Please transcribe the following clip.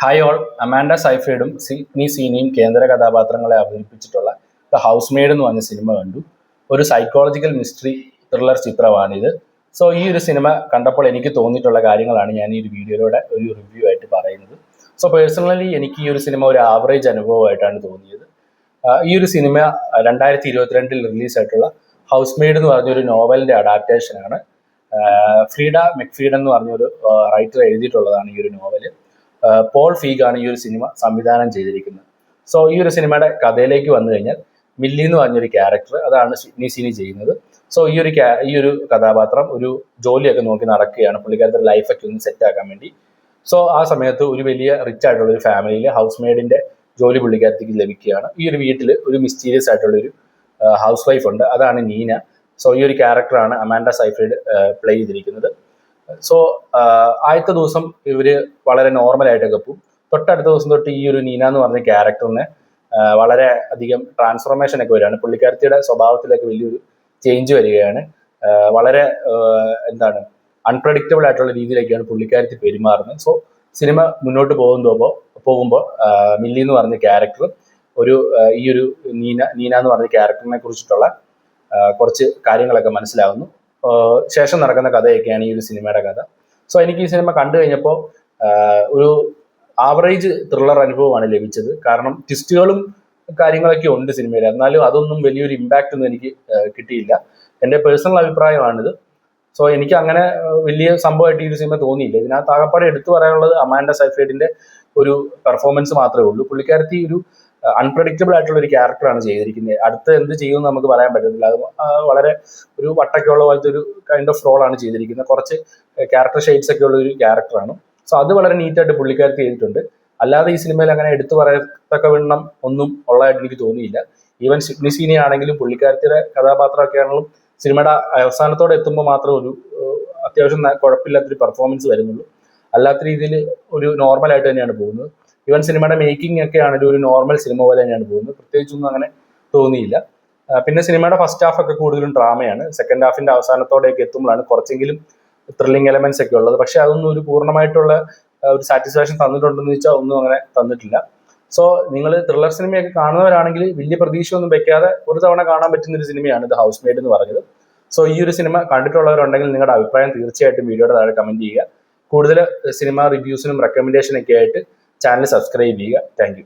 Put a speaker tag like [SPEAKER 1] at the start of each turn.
[SPEAKER 1] Hi all, Amanda സൈഫ്രീഡും Sydney സീനിയും കേന്ദ്ര കഥാപാത്രങ്ങളെ അവതരിപ്പിച്ചിട്ടുള്ള the house made എന്ന് പറഞ്ഞ സിനിമ കണ്ടു. ഒരു സൈക്കോളജിക്കൽ മിസ്റ്ററി ത്രില്ലർ ചിത്രമാണിത്. സോ ഈ ഒരു സിനിമ കണ്ടപ്പോൾ എനിക്ക് തോന്നിയിട്ടുള്ള കാര്യങ്ങളാണ് ഞാൻ ഈ ഒരു വീഡിയോയിലൂടെ ഒരു റിവ്യൂ ആയിട്ട് പറയുന്നത്. സോ പേഴ്സണലി എനിക്ക് ഈ ഒരു സിനിമ ഒരു ആവറേജ് അനുഭവമായിട്ടാണ് തോന്നിയത്. ഈ ഒരു സിനിമ 2022 റിലീസായിട്ടുള്ള ഹൗസ് മെയ്ഡ് എന്ന് പറഞ്ഞൊരു നോവലിൻ്റെ അഡാപ്റ്റേഷനാണ്. ഫ്രീഡ മെക്ഫീഡൻ എന്ന് പറഞ്ഞൊരു റൈറ്റർ എഴുതിയിട്ടുള്ളതാണ് ഈ ഒരു നോവല്. പോൾ ഫീഗാണ് ഈ ഒരു സിനിമ സംവിധാനം ചെയ്തിരിക്കുന്നത്. സോ ഈ ഒരു സിനിമയുടെ കഥയിലേക്ക് വന്നു കഴിഞ്ഞാൽ മില്ലി എന്ന് പറഞ്ഞൊരു ക്യാരക്ടർ, അതാണ് സിഡ്നി സീനി ചെയ്യുന്നത്. സോ ഈ ഒരു കഥാപാത്രം ഒരു ജോലിയൊക്കെ നോക്കി നടക്കുകയാണ്, പുള്ളിക്കാരത്തെ ലൈഫൊക്കെ ഒന്ന് സെറ്റ് ആക്കാൻ വേണ്ടി. സോ ആ സമയത്ത് ഒരു വലിയ റിച്ച് ആയിട്ടുള്ള ഒരു ഫാമിലിയിൽ ഹൗസ് മെയ്ഡിന്റെ ജോലി പുള്ളിക്കാരത്തേക്ക് ലഭിക്കുകയാണ്. ഈ ഒരു വീട്ടിൽ ഒരു മിസ്റ്റീരിയസ് ആയിട്ടുള്ളൊരു ഹൗസ് വൈഫ് ഉണ്ട്, അതാണ് നീന. സോ ഈ ഒരു ക്യാരക്ടറാണ് അമാൻഡ സൈഫ്രീഡ് പ്ലേ ചെയ്തിരിക്കുന്നത്. സോ ആദ്യത്തെ ദിവസം ഇവര് വളരെ നോർമലായിട്ടൊക്കെ പോകും. തൊട്ടടുത്ത ദിവസം തൊട്ട് ഈ ഒരു നീന എന്ന് പറഞ്ഞ ക്യാരക്ടറിന് വളരെ അധികം ട്രാൻസ്ഫോർമേഷൻ ഒക്കെ വരികയാണ്. പുള്ളിക്കാരത്തിയുടെ സ്വഭാവത്തിലൊക്കെ വലിയൊരു ചേഞ്ച് വരികയാണ്. വളരെ അൺപ്രഡിക്റ്റബിൾ ആയിട്ടുള്ള രീതിയിലേക്കാണ് പുള്ളിക്കാരത്തി പെരുമാറുന്നത്. സോ സിനിമ മുന്നോട്ട് പോകുമ്പോൾ മില്ലി എന്ന് പറഞ്ഞ ക്യാരക്ടർ ഈ ഒരു നീന എന്ന് പറഞ്ഞ ക്യാരക്ടറിനെ കുറിച്ചിട്ടുള്ള കുറച്ച് കാര്യങ്ങളൊക്കെ മനസ്സിലാവുന്നു. ശേഷം നടക്കുന്ന കഥയൊക്കെയാണ് ഈ ഒരു സിനിമയുടെ കഥ. സോ എനിക്ക് ഈ സിനിമ കണ്ടു കഴിഞ്ഞപ്പോൾ ഒരു ആവറേജ് ത്രില്ലർ അനുഭവമാണ് ലഭിച്ചത്. കാരണം ട്വിസ്റ്റുകളും കാര്യങ്ങളൊക്കെ ഉണ്ട് സിനിമയിൽ, എന്നാലും അതൊന്നും വലിയൊരു ഇമ്പാക്റ്റ് ഒന്നും എനിക്ക് കിട്ടിയില്ല. എൻ്റെ പേഴ്സണൽ അഭിപ്രായമാണിത്. സോ എനിക്ക് അങ്ങനെ വലിയ സംഭവമായിട്ട് ഈ ഒരു സിനിമ തോന്നിയില്ല. ഇതിനകത്ത് ആകപ്പാടെ എടുത്തു പറയാനുള്ളത് അമാൻഡ സൈഫ്രീഡിന്റെ ഒരു പെർഫോമൻസ് മാത്രമേ ഉള്ളൂ. പുള്ളിക്കാരത്തി ഒരു അൺപ്രഡിക്റ്റബിൾ ആയിട്ടുള്ള ഒരു ക്യാരക്ടറാണ് ചെയ്തിരിക്കുന്നത്. അടുത്ത് എന്ത് ചെയ്യുമെന്ന് നമുക്ക് പറയാൻ പറ്റത്തില്ല. അത് വളരെ ഒരു വട്ടൊക്കെയുള്ള പോലത്തെ ഒരു കൈൻഡ് ഓഫ് റോളാണ് ചെയ്തിരിക്കുന്നത്. കുറച്ച് ക്യാരക്ടർ ഷെയ്ഡ്സ് ഒക്കെ ഉള്ള ഒരു ക്യാരക്ടറാണ്. സോ അത് വളരെ നീറ്റായിട്ട് പുള്ളിക്കാരത്തി ചെയ്തിട്ടുണ്ട്. അല്ലാതെ ഈ സിനിമയിൽ അങ്ങനെ എടുത്തു പറയത്തക്ക വണ്ണം ഒന്നും ഉള്ളതായിട്ട് എനിക്ക് തോന്നിയില്ല. ഈവൻ സിഡ്നി സീനി ആണെങ്കിലും പുള്ളിക്കാരത്തിയുടെ കഥാപാത്രമൊക്കെ ആണെങ്കിലും സിനിമയുടെ അവസാനത്തോടെ എത്തുമ്പോൾ മാത്രം ഒരു അത്യാവശ്യം കുഴപ്പമില്ലാത്തൊരു പെർഫോമൻസ് വരുന്നുള്ളൂ. അല്ലാത്ത രീതിയിൽ ഒരു നോർമലായിട്ട് തന്നെയാണ് പോകുന്നത്. ഈവൻ സിനിമയുടെ മേക്കിംഗ് ഒക്കെ ആണെങ്കിലും ഒരു നോർമൽ സിനിമ പോലെ തന്നെയാണ് പോകുന്നത്. പ്രത്യേകിച്ചൊന്നും അങ്ങനെ തോന്നിയില്ല. പിന്നെ സിനിമയുടെ ഫസ്റ്റ് ഹാഫ് ഒക്കെ കൂടുതലും ഡ്രാമയാണ്. സെക്കൻഡ് ഹാഫിന്റെ അവസാനത്തോടെയൊക്കെ എത്തുമ്പോഴാണ് കുറച്ചെങ്കിലും ത്രില്ലിംഗ് എലമെന്റ്സ് ഒക്കെ ഉള്ളത്. പക്ഷെ അതൊന്നും ഒരു പൂർണ്ണമായിട്ടുള്ള ഒരു സാറ്റിസ്ഫാക്ഷൻ തന്നിട്ടുണ്ടെന്ന് വെച്ചാൽ ഒന്നും അങ്ങനെ തന്നിട്ടില്ല. സോ നിങ്ങൾ ത്രില്ലർ സിനിമയൊക്കെ കാണുന്നവരാണെങ്കിൽ വലിയ പ്രതീക്ഷയൊന്നും വെക്കാതെ ഒരു തവണ കാണാൻ പറ്റുന്ന ഒരു സിനിമയാണ് ദ ഹൗസ് മെയ്ഡ് എന്ന് പറഞ്ഞത്. സോ ഈ ഒരു സിനിമ കണ്ടിട്ടുള്ളവരുണ്ടെങ്കിൽ നിങ്ങളുടെ അഭിപ്രായം തീർച്ചയായിട്ടും വീഡിയോയുടെ താഴെ കമന്റ് ചെയ്യുക. കൂടുതൽ സിനിമ റിവ്യൂസിനും റെക്കമെൻഡേഷനൊക്കെ ആയിട്ട് ചാനൽ സബ്സ്ക്രൈബ് ചെയ്യുക. Thank you.